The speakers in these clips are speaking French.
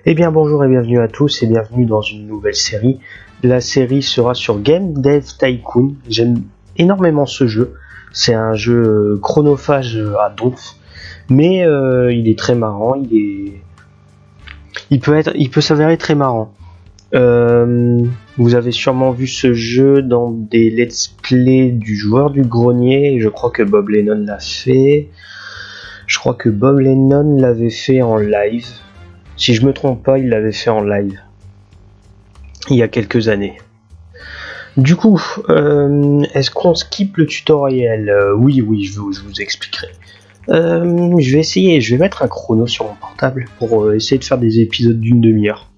Eh bien bonjour et bienvenue à tous et bienvenue dans une nouvelle série. La série sera sur Game Dev Tycoon. J'aime énormément ce jeu. C'est un jeu chronophage à donf, mais il est très marrant. Il peut s'avérer très marrant. Vous avez sûrement vu ce jeu dans des let's play du joueur du grenier. Je crois que Bob Lennon l'a fait. Je crois que Bob Lennon l'avait fait en live. Si je me trompe pas, il l'avait fait en live il y a quelques années. Du coup, est-ce qu'on skip le tutoriel? Oui, je vous expliquerai. Je vais essayer, je vais mettre un chrono sur mon portable pour essayer de faire des épisodes d'une demi-heure.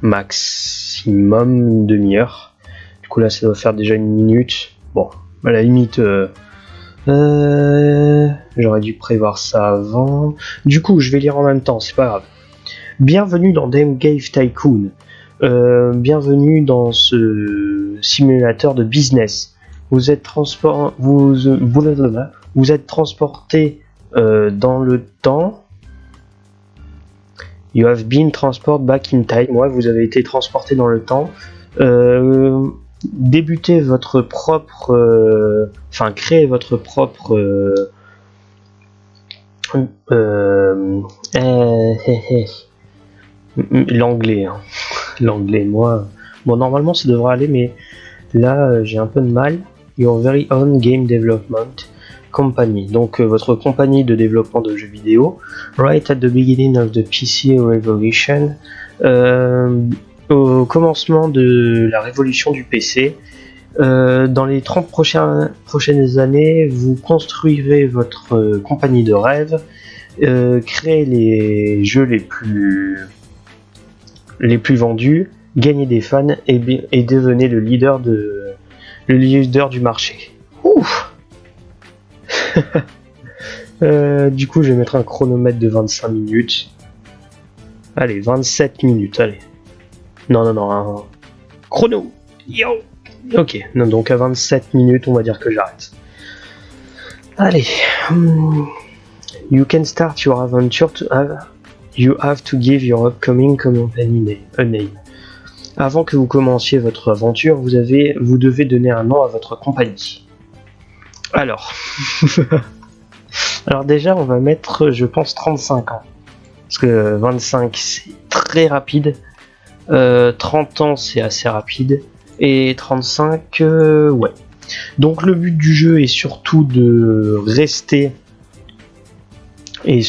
Maximum une demi-heure. Du coup là, ça doit faire déjà une minute. Bon, à la limite... j'aurais dû prévoir ça avant. Du coup, je vais lire en même temps, c'est pas grave. Bienvenue dans Game Dev Tycoon. Bienvenue dans ce simulateur de business. Vous êtes transporté dans le temps. You have been transported back in time. Ouais, vous avez été transporté dans le temps. Débutez votre propre, créez votre propre l'anglais, moi. Bon, normalement ça devrait aller, mais là j'ai un peu de mal. Your very own game development company. Donc votre compagnie de développement de jeux vidéo. Right at the beginning of the PC revolution. Au commencement de la révolution du PC, dans les 30 prochaines années, vous construirez votre compagnie de rêve, créez les jeux les plus vendus, gagnez des fans et devenez le leader du marché. Ouf. Du coup, je vais mettre un chronomètre de 25 minutes. Allez, 27 minutes, allez. Non, un chrono. Yo. Ok, non, donc à 27 minutes, on va dire que j'arrête. Allez. You can start your adventure. You have to give your upcoming company a name. Avant que vous commenciez votre aventure, vous devez donner un nom à votre compagnie. Alors. Alors déjà, on va mettre, je pense, 35 ans. Parce que 25, c'est très rapide. 30 ans c'est assez rapide et 35 ouais. Donc le but du jeu est surtout de rester dans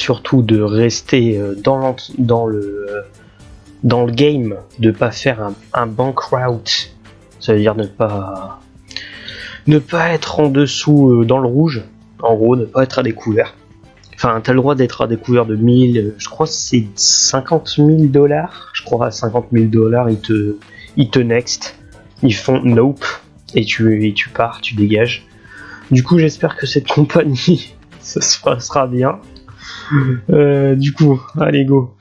le game, de pas faire un bankrout. Ça veut dire ne pas être en dessous dans le rouge, en gros, ne pas être à découvert. Enfin, t'as le droit d'être à découvert de 1000, je crois que c'est 50 000 $. Je crois à 50 000 $, ils te next. Ils font nope. Et tu pars, tu dégages. Du coup, j'espère que cette compagnie, ça se passera bien. Du coup, allez, go.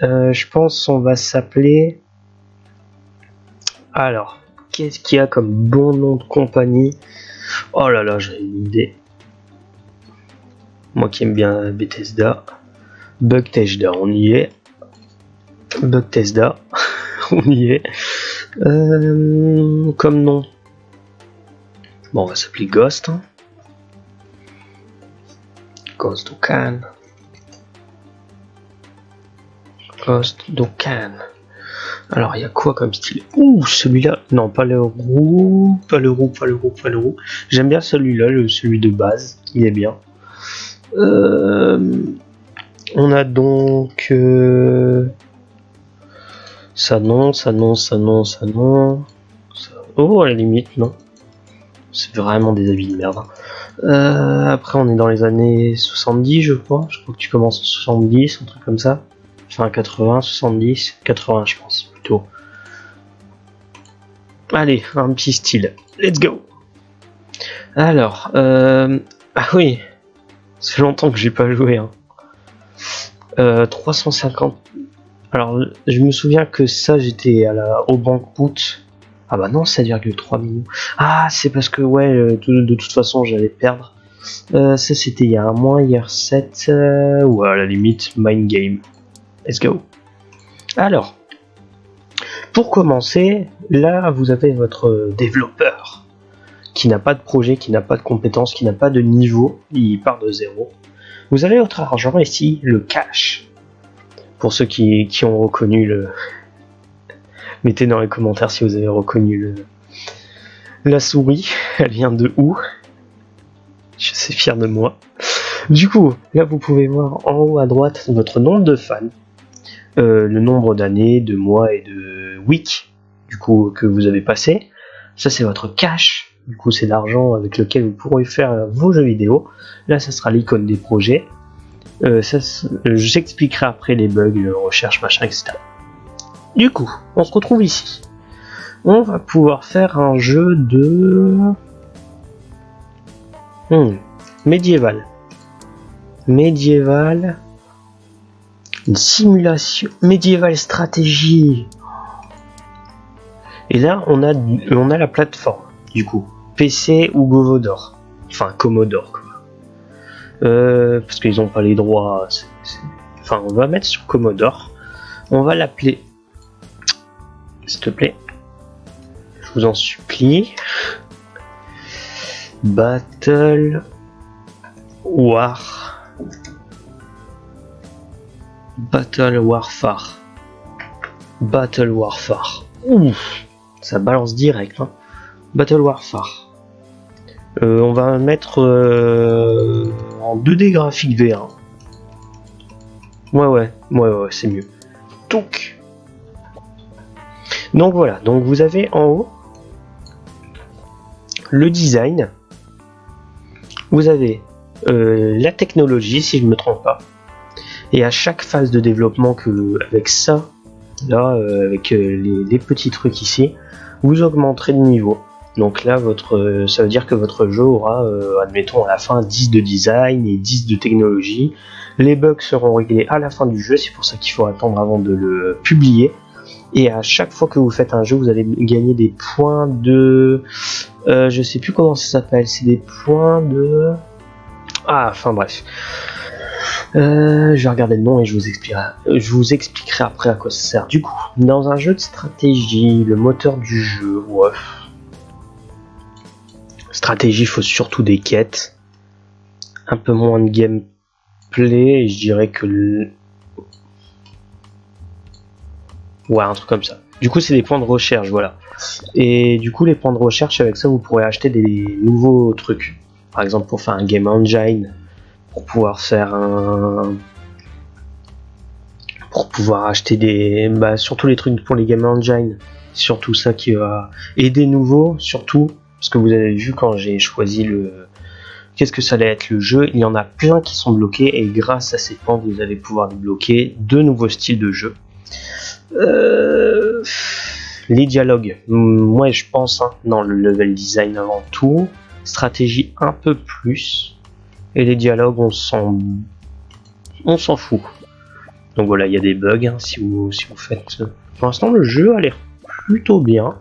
Je pense qu'on va s'appeler... Alors, qu'est-ce qu'il y a comme bon nom de compagnie? Oh là là, j'ai une idée. Moi qui aime bien Bethesda. Bugtesda, on y est. Bugtesda, on y est. Comme nom. Bon, on va s'appeler Ghost. Hein. Ghost Dokkan. Ghost Dokkan. Alors, il y a quoi comme style? Ouh, celui-là. Non, pas le roux. Pas le roux. J'aime bien celui-là, celui de base. Il est bien. On a donc ça non. Oh, à la limite, non. C'est vraiment des habits de merde. Après, on est dans les années 70, je crois. Je crois que tu commences en 70, un truc comme ça. Enfin, 80, 70, 80, je pense, plutôt. Allez, un petit style. Let's go. Alors, ah oui. Ça fait longtemps que j'ai pas joué. Hein. 350. Alors, je me souviens que ça, j'étais au banqueroute. Ah bah non, 7,3 millions. Ah, c'est parce que, ouais, de toute façon, j'allais perdre. Ça, c'était il y a un mois, hier 7. Ou à la limite, Mind Game. Let's go. Alors, pour commencer, là vous avez votre développeur qui n'a pas de projet, qui n'a pas de compétences, qui n'a pas de niveau, il part de zéro. Vous avez votre argent ici, le cash. Pour ceux qui ont reconnu le... Mettez dans les commentaires si vous avez reconnu la souris, elle vient de où? Je suis fier de moi. Du coup, là vous pouvez voir en haut à droite votre nombre de fans, le nombre d'années, de mois et de weeks du coup que vous avez passé. Ça c'est votre cash, du coup c'est l'argent avec lequel vous pourrez faire vos jeux vidéo. Là ça sera l'icône des projets. Je t'expliquerai après les bugs, recherche, machin, etc. Du coup, on se retrouve ici. On va pouvoir faire un jeu de... médiéval. Médiéval. Une simulation. Médiéval stratégie. Et là, on a la plateforme, du coup. PC ou Commodore. Enfin, Commodore, quoi. Parce qu'ils n'ont pas les droits. Enfin, on va mettre sur Commodore. On va l'appeler... S'il te plaît. Je vous en supplie. Battle Warfare. Ouf, ça balance direct. Hein. Battle Warfare. On va mettre en 2D graphique V1. Ouais, c'est mieux. Donc voilà, donc vous avez en haut le design, vous avez la technologie si je ne me trompe pas, et à chaque phase de développement avec ça, là avec les petits trucs ici, vous augmenterez de niveau. Donc là ça veut dire que votre jeu aura admettons à la fin 10 de design et 10 de technologie. Les bugs seront réglés à la fin du jeu, c'est pour ça qu'il faut attendre avant de le publier. Et à chaque fois que vous faites un jeu, vous allez gagner des points de... je sais plus comment ça s'appelle, c'est des points de... Ah, enfin bref. Je vais regarder le nom et je vous expliquerai après à quoi ça sert. Du coup, dans un jeu de stratégie, le moteur du jeu, ouais. Stratégie, il faut surtout des quêtes. Un peu moins de gameplay, et je dirais que... Ouais, un truc comme ça. Du coup, c'est des points de recherche, voilà. Et du coup, les points de recherche, avec ça, vous pourrez acheter des nouveaux trucs. Par exemple, pour faire un game engine, pour pouvoir faire un... Pour pouvoir acheter des... Bah, surtout les trucs pour les game engine. Surtout ça qui va... Et des nouveaux, surtout, parce que vous avez vu quand j'ai choisi le... Qu'est-ce que ça allait être le jeu, il y en a plein qui sont bloqués, et grâce à ces points, vous allez pouvoir débloquer de nouveaux styles de jeu. Les dialogues, moi je pense dans le level design avant tout, stratégie un peu plus, et les dialogues on s'en fout. Donc voilà, il y a des bugs si vous faites. Pour l'instant le jeu a l'air plutôt bien.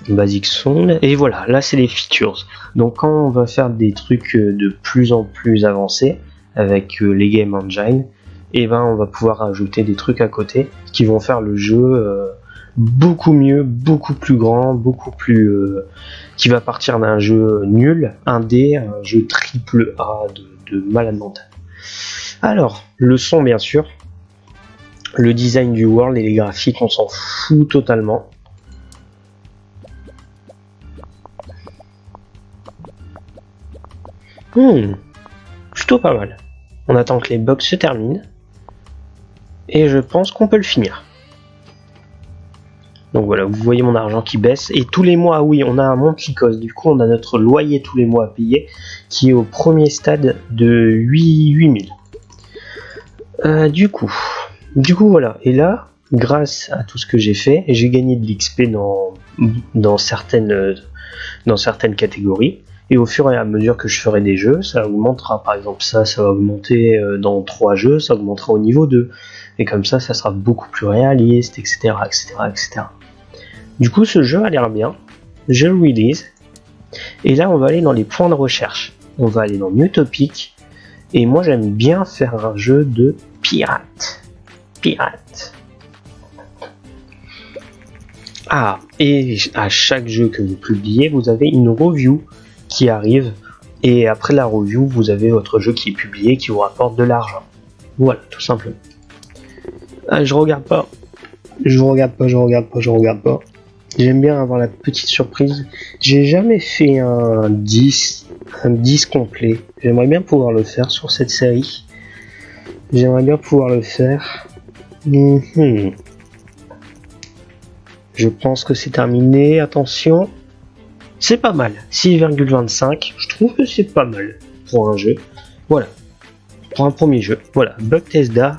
Basic Sound, et voilà, là c'est les features. Donc quand on va faire des trucs de plus en plus avancés avec les game engine, et ben on va pouvoir ajouter des trucs à côté qui vont faire le jeu beaucoup mieux, beaucoup plus grand, beaucoup plus qui va partir d'un jeu nul, indé, un jeu triple A de malade mental. Alors, le son bien sûr, le design du world et les graphiques, on s'en fout totalement. Plutôt pas mal. On attend que les bugs se terminent. Et je pense qu'on peut le finir. Donc voilà, vous voyez mon argent qui baisse. Et tous les mois, oui, on a un monthly cost. Du coup, on a notre loyer tous les mois à payer, qui est au premier stade de 8000. Du coup, voilà. Et là, grâce à tout ce que j'ai fait, j'ai gagné de l'XP dans certaines catégories. Et au fur et à mesure que je ferai des jeux, ça augmentera. Par exemple, ça va augmenter dans 3 jeux, ça augmentera au niveau 2. Et comme ça sera beaucoup plus réaliste, etc., etc., etc. Du coup, ce jeu a l'air bien. Je le release. Et là, on va aller dans les points de recherche. On va aller dans New Topic. Et moi, j'aime bien faire un jeu de pirate. Pirate. Ah, et à chaque jeu que vous publiez, vous avez une review qui arrive. Et après la review, vous avez votre jeu qui est publié, qui vous rapporte de l'argent. Voilà, tout simplement. Ah, je regarde pas. Je regarde pas. J'aime bien avoir la petite surprise. J'ai jamais fait un 10 complet. J'aimerais bien pouvoir le faire sur cette série. J'aimerais bien pouvoir le faire. Je pense que c'est terminé. Attention. C'est pas mal. 6,25. Je trouve que c'est pas mal pour un jeu. Voilà. Pour un premier jeu. Voilà. Bethesda,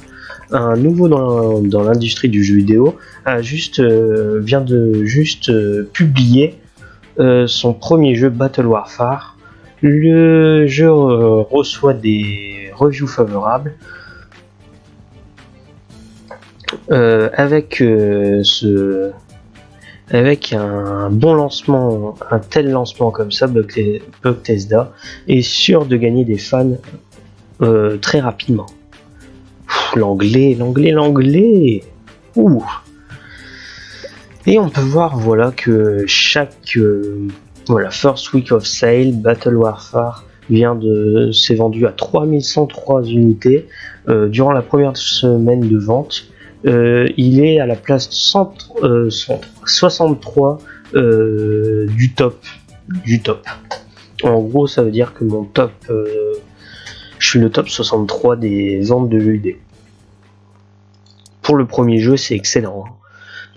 un nouveau dans l'industrie du jeu vidéo, vient de publier son premier jeu Battle Warfare. Le jeu reçoit des reviews favorables. Avec un bon lancement, un tel lancement comme ça, Bethesda est sûr de gagner des fans très rapidement. L'anglais. Ouh. Et on peut voir voilà que first week of sale, Battle Warfare s'est vendu à 3103 unités durant la première semaine de vente. Il est à la place 63 du top. En gros, ça veut dire que mon top, je suis le top 63 des ventes de jeux vidéo. Pour le premier jeu, c'est excellent.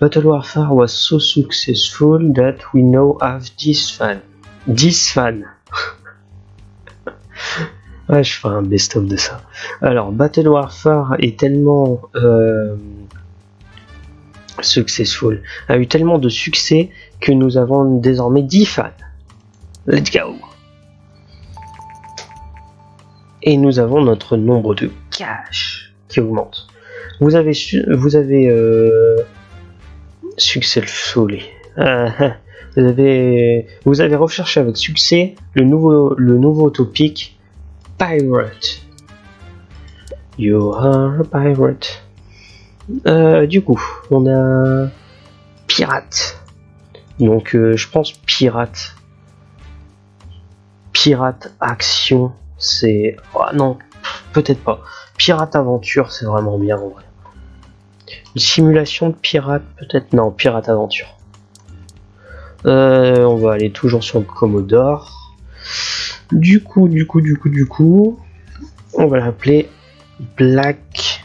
Battle Warfare was so successful that we now have 10 fans. 10 fans. Ouais, je ferai un best-of de ça. Alors, Battle Warfare est tellement successful, a eu tellement de succès que nous avons désormais 10 fans. Let's go. Et nous avons notre nombre de cash qui augmente. Vous avez successful. Vous avez recherché avec succès le nouveau topic Pirate. You are a pirate. Du coup, on a pirate. Donc, je pense pirate. Pirate action, c'est. Oh, non, peut-être pas. Pirate aventure, c'est vraiment bien en vrai. Une simulation de pirate, peut-être. Non, pirate aventure. On va aller toujours sur le Commodore. Du coup, on va l'appeler Black.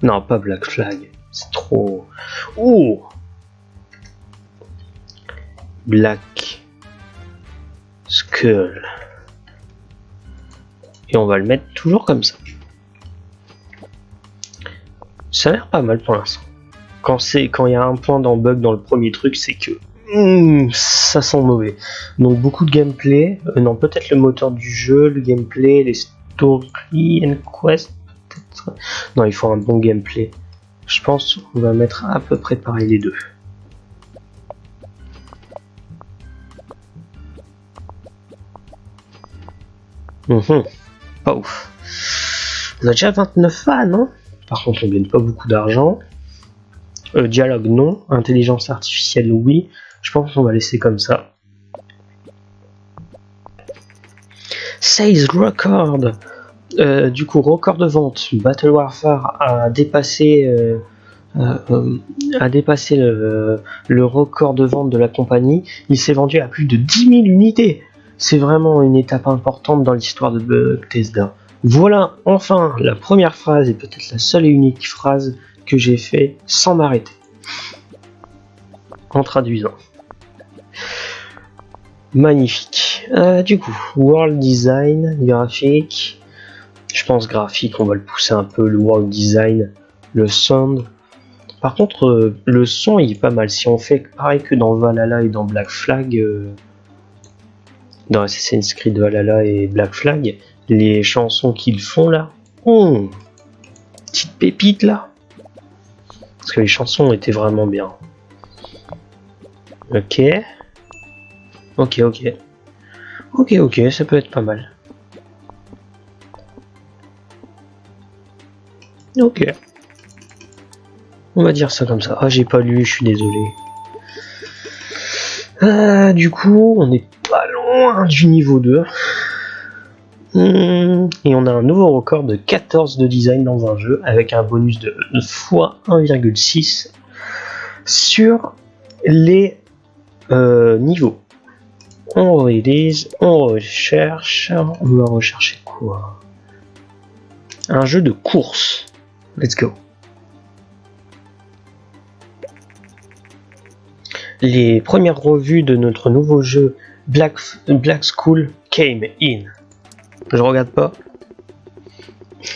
Non, pas Black Flag. C'est trop. Ouh. Black Skull. Et on va le mettre toujours comme ça. Ça a l'air pas mal pour l'instant. Quand il y a un point dans bug dans le premier truc, c'est que ça sent mauvais. Donc beaucoup de gameplay. Non, peut-être le moteur du jeu, le gameplay, les story and quest. Peut-être. Non, il faut un bon gameplay. Je pense qu'on va mettre à peu près pareil les deux. Pas ouf. On a déjà 29 fans, non? Par contre, on gagne pas beaucoup d'argent. Dialogue, non. Intelligence artificielle, oui. Je pense qu'on va laisser comme ça. Sales record. Du coup, record de vente. Battle Warfare a dépassé le record de vente de la compagnie. Il s'est vendu à plus de 10 000 unités. C'est vraiment une étape importante dans l'histoire de Bethesda. Voilà, enfin, la première phrase et peut-être la seule et unique phrase que j'ai fait sans m'arrêter. En traduisant. Magnifique. Du coup, world design, graphique. Je pense graphique, on va le pousser un peu, le world design, le sound. Par contre, le son il est pas mal. Si on fait pareil que dans Valhalla et dans Black Flag, dans Assassin's Creed Valhalla et Black Flag, les chansons qu'ils font là, petite pépite là. Parce que les chansons étaient vraiment bien. Ok, ça peut être pas mal. Ok. On va dire ça comme ça. Ah, j'ai pas lu, je suis désolé. Du coup, on n'est pas loin du niveau 2. Et on a un nouveau record de 14 de design dans un jeu avec un bonus de fois 1,6 sur les niveaux. On release, on recherche. On va rechercher quoi? Un jeu de course. Let's go. Les premières revues de notre nouveau jeu Black School came in. Je regarde pas.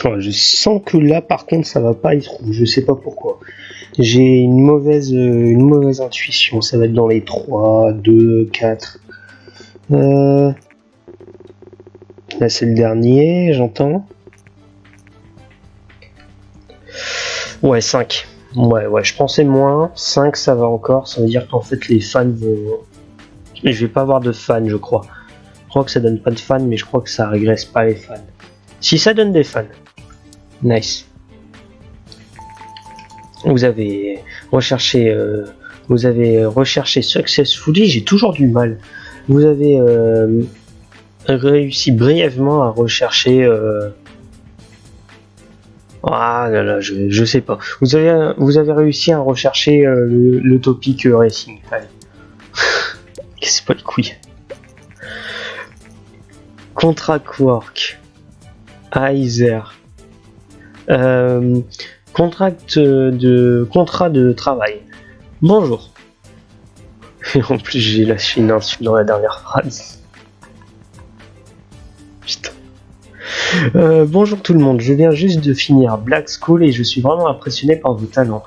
Oh, je sens que là par contre ça va pas être rouge, je sais pas pourquoi. J'ai une mauvaise intuition, ça va être dans les 3, 2, 4. Là c'est le dernier, j'entends. Ouais, 5. Ouais, je pensais moins. 5 ça va encore, ça veut dire qu'en fait les fans vont... Je vais pas avoir de fans je crois. Je crois que ça donne pas de fans, mais je crois que ça régresse pas les fans. Si ça donne des fans. Nice. Vous avez recherché successfully, j'ai toujours du mal. Vous avez réussi brièvement à rechercher... Ah là là, je sais pas. Vous avez réussi à rechercher le topic racing. Allez. C'est pas le couille. Contract work. Aizer. Contrat de travail. Bonjour. Et en plus j'ai lâché une insulte dans la dernière phrase. Putain. Bonjour tout le monde, je viens juste de finir Black School et je suis vraiment impressionné par vos talents.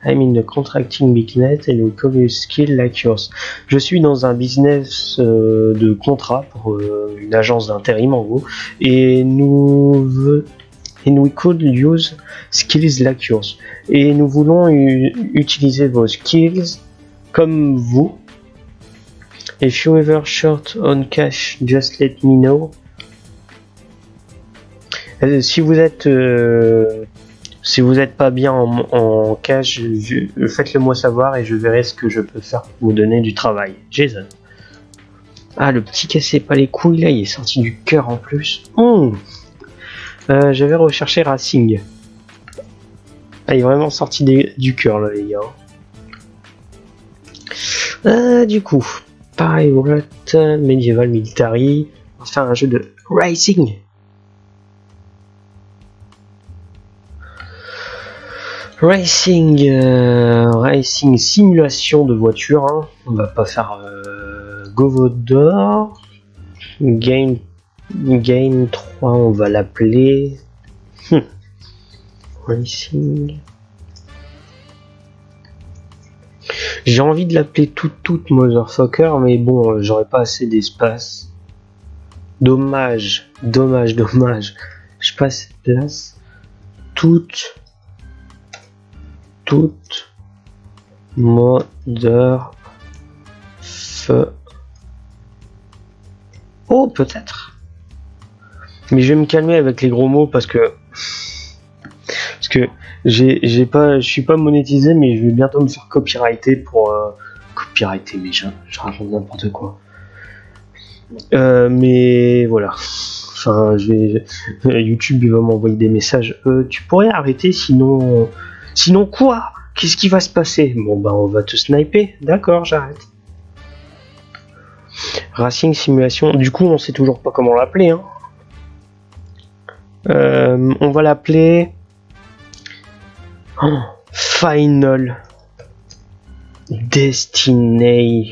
I'm in the contracting business and we cover skill like yours. Je suis dans un business de contrat pour une agence d'intérim en gros et we could use skills like yours. Et nous voulons utiliser vos skills comme vous. If you ever short on cash, just let me know. Si vous êtes pas bien en cash, faites-le moi savoir et je verrai ce que je peux faire pour vous donner du travail. Jason. Ah, le petit cassez pas les couilles là, il est sorti du cœur en plus. J'avais recherché Racing. Ah, il est vraiment sorti du cœur là, les gars. Du coup, Pirate, Medieval Military, on va faire un jeu de Racing. Racing simulation de voiture. Hein. On va pas faire Govodor. Game 3, on va l'appeler Racing. J'ai envie de l'appeler toute Motherfucker, mais bon, j'aurais pas assez d'espace. Dommage. Je passe de place. Toute Motherfucker. Oh, peut-être. Mais je vais me calmer avec les gros mots parce que je suis pas monétisé, mais je vais bientôt me faire copyrighter pour copyrighter, mais je raconte n'importe quoi. Mais voilà. Enfin, YouTube il va m'envoyer des messages. Tu pourrais arrêter, sinon quoi? Qu'est-ce qui va se passer? Bon bah on va te sniper. D'accord, j'arrête. Racing Simulation. Du coup, on sait toujours pas comment l'appeler. Hein. On va l'appeler Final Destination.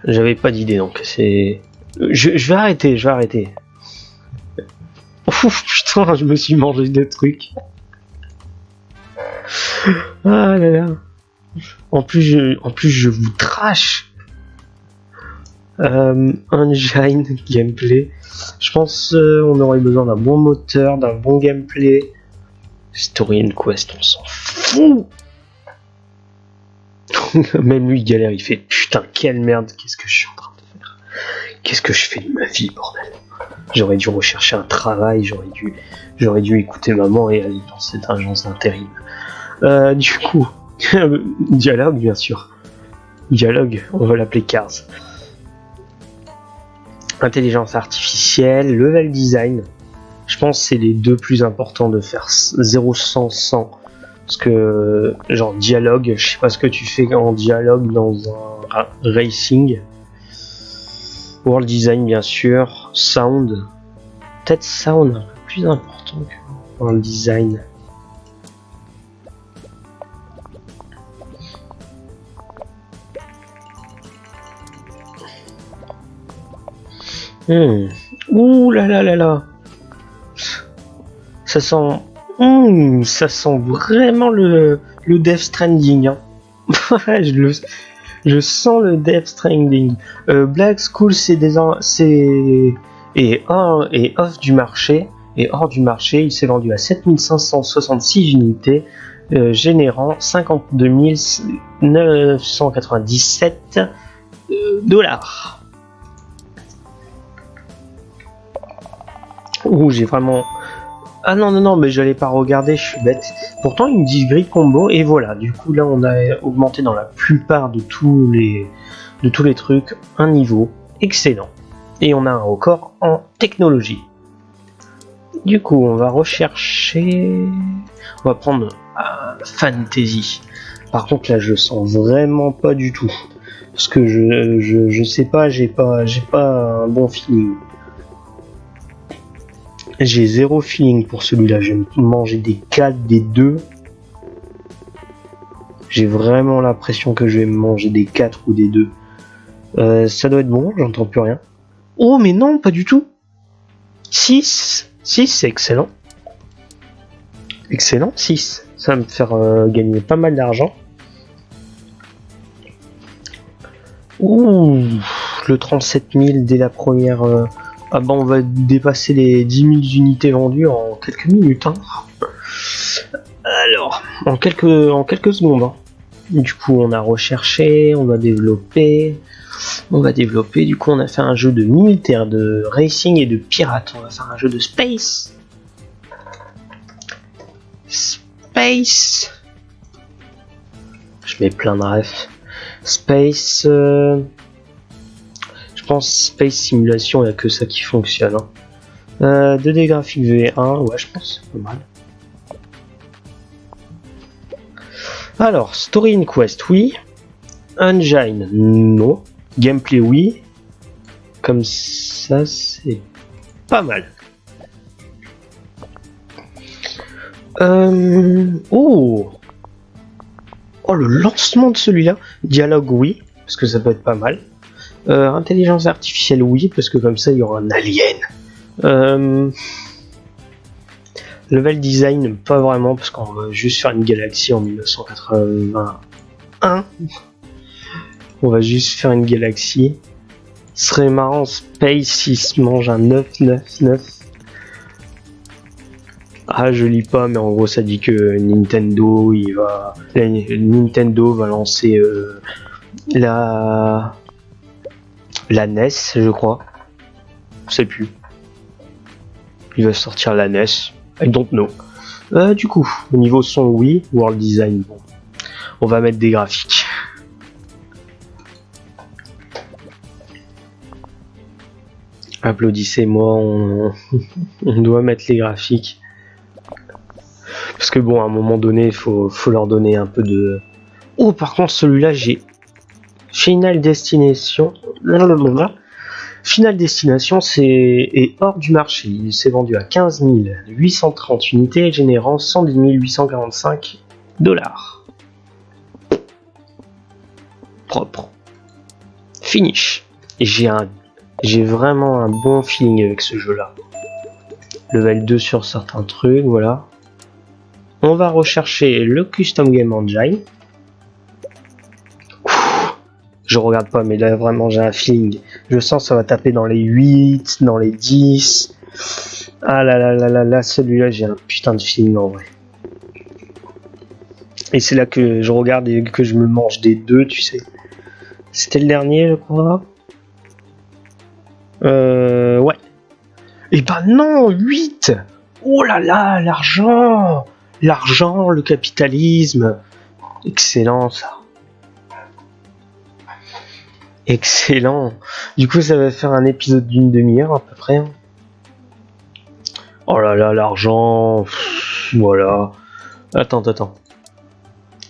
J'avais pas d'idée donc c'est. Je vais arrêter. Ouf, putain, je me suis mangé des trucs. Ah là là. En plus je vous trash. Engine gameplay. Je pense on aurait besoin d'un bon moteur, d'un bon gameplay. Story and Quest, on s'en fout. Même lui il galère, il fait putain quelle merde, qu'est-ce que je suis en train de faire. Qu'est-ce que je fais de ma vie, bordel? J'aurais dû rechercher un travail, j'aurais dû écouter maman et aller dans cette agence d'intérim. Du coup, dialogue bien sûr. Dialogue, on va l'appeler Cars. Intelligence artificielle, level design. Je pense que c'est les deux plus importants de faire 0 100 100. Parce que genre dialogue, je sais pas ce que tu fais en dialogue dans un racing. World design bien sûr, sound. Peut-être sound un peu plus important que world design. Ouh là là là là. Ça sent vraiment le Death Stranding. Hein. je sens le Death Stranding. Black School est off du marché. Et hors du marché, il s'est vendu à 7566 unités, générant 52 997 dollars. Ouh, j'ai vraiment... Ah non, mais j'allais pas regarder, je suis bête. Pourtant, il me dit gris combo, et voilà. Du coup, là, on a augmenté dans la plupart de tous les trucs un niveau excellent. Et on a un record en technologie. Du coup, on va rechercher... On va prendre Fantasy. Par contre, là, je le sens vraiment pas du tout. Parce que je sais pas, j'ai pas un bon feeling. J'ai zéro feeling pour celui-là. Je vais manger des 4, des 2. J'ai vraiment l'impression que je vais manger des 4 ou des 2. Ça doit être bon, j'entends plus rien. Oh, mais non, pas du tout. 6, c'est excellent. Excellent, 6. Ça va me faire gagner pas mal d'argent. Ouh, le 37 000 dès la première... Ah bah on va dépasser les 10 000 unités vendues en quelques minutes. Hein. Alors, en quelques secondes. Hein. Du coup, on a recherché, on va développer. Du coup, on a fait un jeu de militaire, de racing et de pirate. On va faire un jeu de space. Space. Je mets plein de refs. Space... Je pense Space Simulation, il n'y a que ça qui fonctionne. Hein. 2D graphique V1, ouais, je pense c'est pas mal. Alors, Story in Quest, oui. Engine, non. Gameplay, oui. Comme ça, c'est pas mal. Oh, le lancement de celui-là. Dialogue, oui, parce que ça peut être pas mal. Intelligence artificielle, oui, parce que comme ça, il y aura un alien. Level design, pas vraiment, parce qu'on va juste faire une galaxie en 1981. On va juste faire une galaxie. Ce serait marrant, Space, il se mange un 999. Ah, je lis pas, mais en gros, ça dit que Nintendo va lancer la NES, je crois. Je sais plus. Il va sortir la NES. I don't know. Du coup, au niveau son, oui. World design, bon. On va mettre des graphiques. Applaudissez-moi, on doit mettre les graphiques. Parce que bon, à un moment donné, il faut leur donner un peu de... Oh, par contre, celui-là, j'ai... Final Destination... Final Destination, est hors du marché. Il s'est vendu à 15 830 unités, générant 110 845 dollars. Propre. Finish. Et j'ai vraiment un bon feeling avec ce jeu-là. Level 2 sur certains trucs, voilà. On va rechercher le Custom Game Engine. Je regarde pas, mais là vraiment j'ai un feeling. Je sens que ça va taper dans les 8, dans les 10. Ah là là là là là, celui-là j'ai un putain de feeling en vrai. Et c'est là que je regarde et que je me mange des 2, tu sais. C'était le dernier, je crois. Ouais. Et ben non, 8. Oh là là, l'argent. L'argent, le capitalisme. Excellent ça. Excellent. Du coup, ça va faire un épisode d'une demi-heure à peu près. Oh là là, l'argent. Voilà. Attends.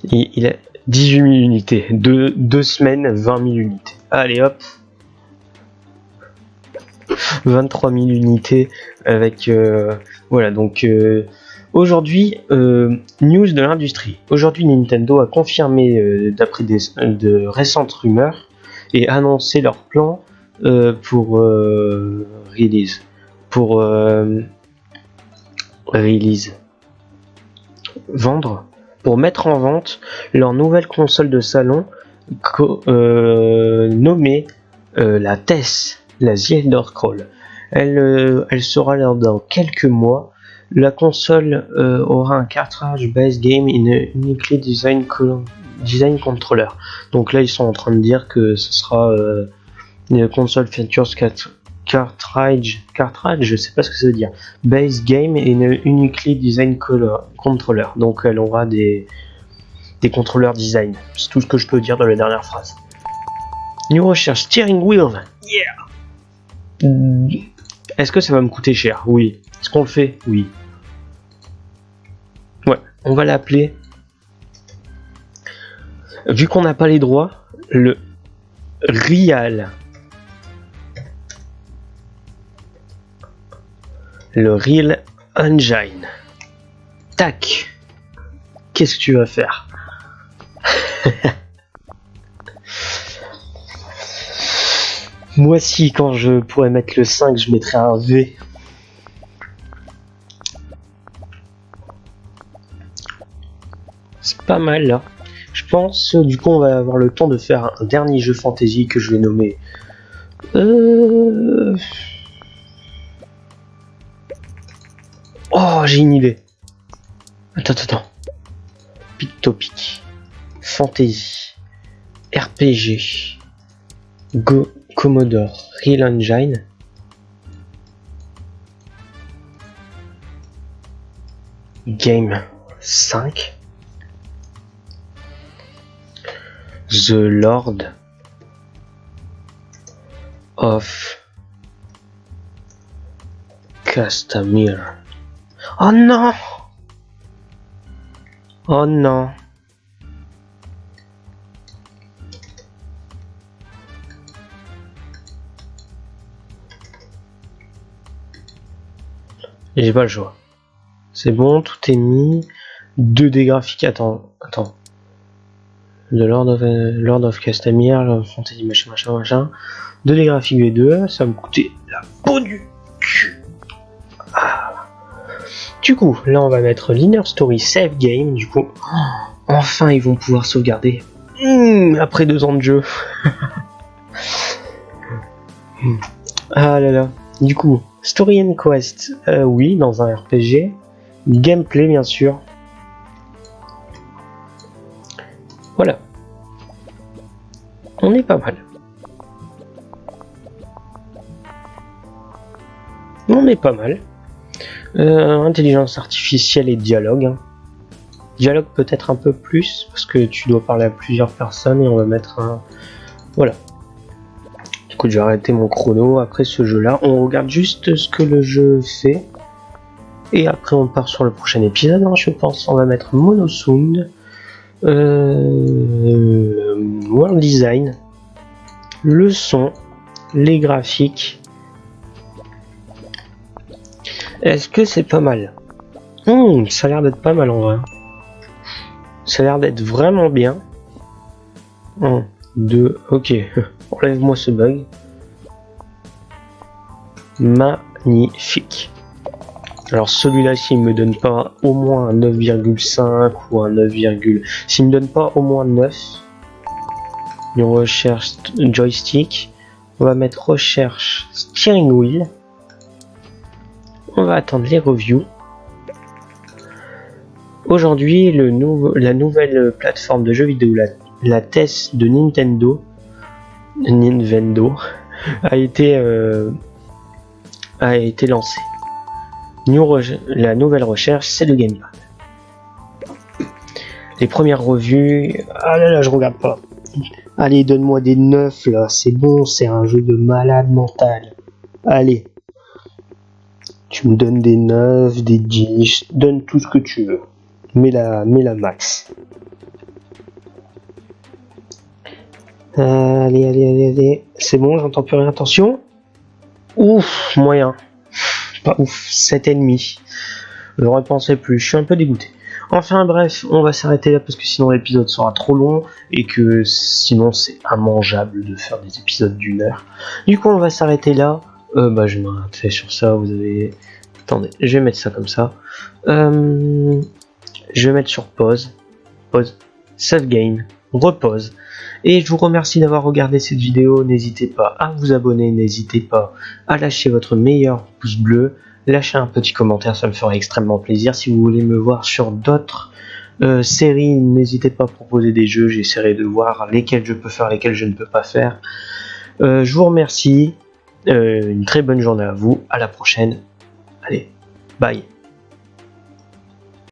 Il a 18 000 unités. 2 semaines, 20 000 unités. Allez hop. 23 000 unités avec... voilà, donc... aujourd'hui, news de l'industrie. Aujourd'hui, Nintendo a confirmé, d'après de récentes rumeurs, et annoncé leur plan pour release. Pour vendre, pour mettre en vente leur nouvelle console de salon nommée la TES, la The Elder Scrolls. Elle sera là dans quelques mois. La console aura un cartridge base game in a uniquely design controller. Donc là ils sont en train de dire que ce sera une console features cartridge, je sais pas ce que ça veut dire. Base game in a uniquely design controller. Donc elle aura des contrôleurs design. C'est tout ce que je peux dire dans la dernière phrase. New recherche steering wheel. Yeah. Est-ce que ça va me coûter cher? Oui. Est-ce qu'on le fait? Oui. Ouais, on va l'appeler. Vu qu'on n'a pas les droits, le Real. Le Real Engine. Tac. Qu'est-ce que tu vas faire? Moi si, quand je pourrais mettre le 5, je mettrais un V. C'est pas mal là. Je pense, du coup on va avoir le temps de faire un dernier jeu fantasy que je vais nommer... Oh, j'ai une idée. Attends. Pictopic. Fantasy. RPG. Commodore. Real Engine. Game 5. The Lord of Castamere. Oh non! Oh non! J'ai pas le choix. C'est bon, tout est mis. 2D graphiques. Attends. The Lord of Castamere, Fantasy machin. 2D graphiques V2, ça va me coûter la peau du cul. Du coup, là on va mettre l'Inner Story Save Game. Du coup, enfin ils vont pouvoir sauvegarder. Après 2 ans de jeu. Ah là là. Du coup, Story and Quest, oui, dans un RPG. Gameplay, bien sûr. Voilà. On est pas mal. Intelligence artificielle et dialogue. Hein. Dialogue peut-être un peu plus, parce que tu dois parler à plusieurs personnes et on va mettre un... Voilà. Du coup, je vais arrêter mon chrono. Après ce jeu-là, on regarde juste ce que le jeu fait. Et après, on part sur le prochain épisode, hein, je pense. On va mettre Monosound. World Design. Le son. Les graphiques. Est-ce que c'est pas mal? Ça a l'air d'être pas mal en vrai. Ça a l'air d'être vraiment bien. 1, 2, ok. Enlève-moi ce bug. Magnifique. Alors celui-là, s'il me donne pas au moins un 9,5 ou un 9, s'il me donne pas au moins 9, on recherche joystick. On va mettre recherche steering wheel. On va attendre les reviews. Aujourd'hui, la nouvelle plateforme de jeux vidéo, la TES de Nintendo, a été lancée. La nouvelle recherche, c'est le gamepad. Les premières revues, ah là là, je regarde pas. Allez, donne-moi des 9 là, c'est bon, c'est un jeu de malade mental. Allez, tu me donnes des 9, des 10, donne tout ce que tu veux. Mets la max. Allez. C'est bon, j'entends plus rien, attention. Ouf, moyen. Pas ouf, 7,5. J'aurais pensé plus, je suis un peu dégoûté. Enfin bref, on va s'arrêter là parce que sinon l'épisode sera trop long et que sinon c'est immangeable de faire des épisodes d'1 heure. Du coup on va s'arrêter là. Je n'ai rien fait sur ça, vous avez... Attendez, je vais mettre ça comme ça. Je vais mettre sur pause. Pause. Save game. Repose. Et je vous remercie d'avoir regardé cette vidéo. N'hésitez pas à vous abonner, n'hésitez pas à lâcher votre meilleur pouce bleu. Lâchez un petit commentaire, ça me ferait extrêmement plaisir. Si vous voulez me voir sur d'autres séries, n'hésitez pas à proposer des jeux. J'essaierai de voir lesquels je peux faire, lesquels je ne peux pas faire. Je vous remercie. Une très bonne journée à vous. À la prochaine. Allez, bye.